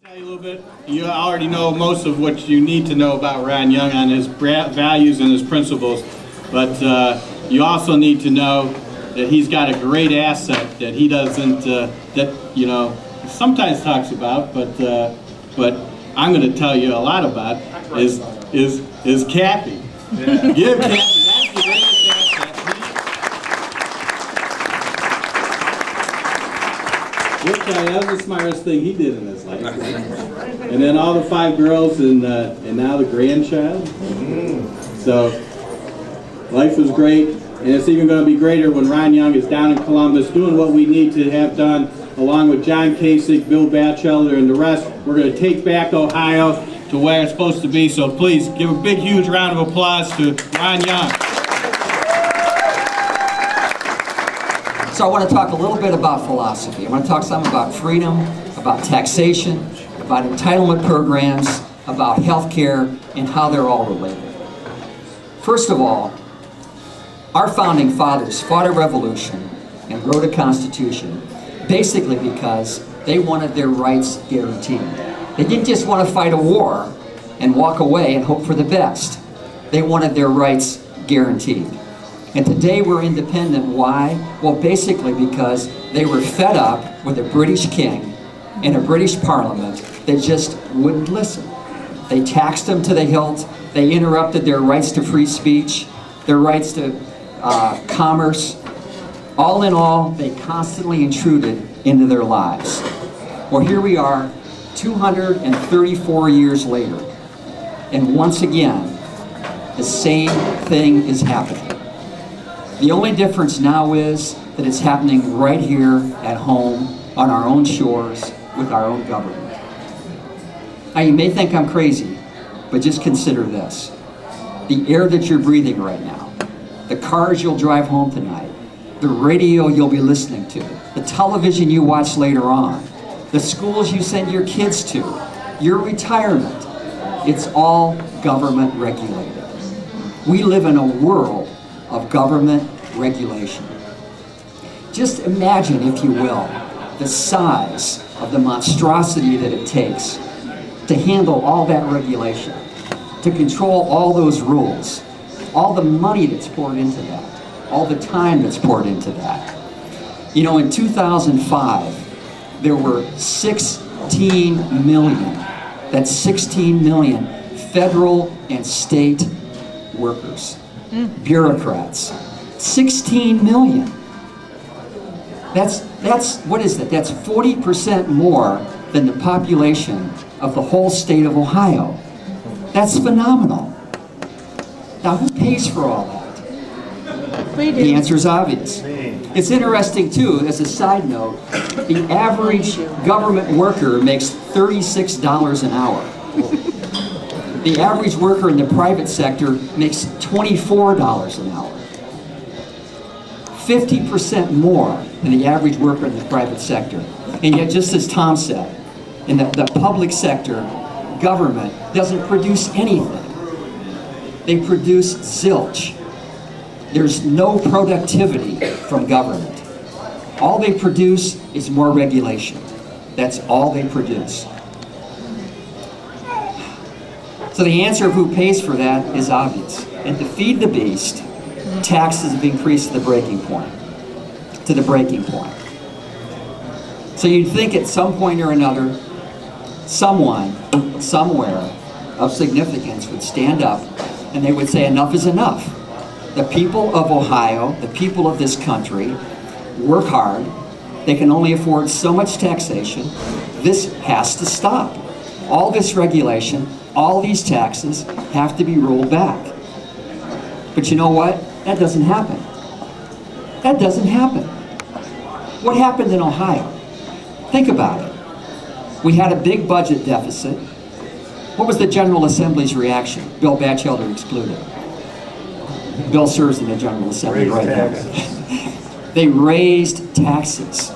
Tell you a little bit. You already know most of what you need to know about Ron Young on his values and his principles, but you also need to know that he's got a great asset that he doesn't, sometimes talks about, but I'm going to tell you a lot about is Kathy. Yeah. Give Kathy. That's the greatest asset. That was the smartest thing he did in his life. And then all the 5 girls and now the grandchild. So life was great, and it's even going to be greater when Ron Young is down in Columbus doing what we need to have done, along with John Kasich, Bill Batchelder, and the rest. We're going to take back Ohio to where it's supposed to be. So please give a big, huge round of applause to Ron Young. So I want to talk a little bit about philosophy. I want to talk some about freedom, about taxation, about entitlement programs, about healthcare, and how they're all related. First of all, our founding fathers fought a revolution and wrote a constitution basically because they wanted their rights guaranteed. They didn't just want to fight a war and walk away and hope for the best. They wanted their rights guaranteed. And today we're independent. Why? Well, basically because they were fed up with a British king and a British parliament that just wouldn't listen. They taxed them to the hilt. They interrupted their rights to free speech, their rights to commerce. All in all, they constantly intruded into their lives. Well, here we are, 234 years later, and once again, the same thing is happening. The only difference now is that it's happening right here at home, on our own shores, with our own government. Now, you may think I'm crazy, but just consider this. The air that you're breathing right now, the cars you'll drive home tonight, the radio you'll be listening to, the television you watch later on, the schools you send your kids to, your retirement, it's all government regulated. We live in a world of government regulation. Just imagine, if you will, the size of the monstrosity that it takes to handle all that regulation, to control all those rules, all the money that's poured into that, all the time that's poured into that. You know, in 2005, there were 16 million, that's 16 million federal and state workers, bureaucrats. 16 million. That's what is that? That's 40% more than the population of the whole state of Ohio. That's phenomenal. Now, who pays for all that? The answer is obvious. It's interesting, too, as a side note, the average government worker makes $36 an hour. The average worker in the private sector makes $24 an hour. 50% more than the average worker in the private sector. And yet, just as Tom said, in the public sector, government doesn't produce anything. They produce zilch. There's no productivity from government. All they produce is more regulation. That's all they produce. So the answer of who pays for that is obvious. And to feed the beast, taxes have increased to the breaking point. So you'd think at some point or another, someone, somewhere of significance would stand up and they would say enough is enough. The people of Ohio, the people of this country, work hard. They can only afford so much taxation. This has to stop. All this regulation, all these taxes have to be rolled back. But you know what? That doesn't happen. That doesn't happen. What happened in Ohio? Think about it. We had a big budget deficit. What was the General Assembly's reaction? Bill Batchelder excluded. Bill serves in the General Assembly right now. They raised taxes.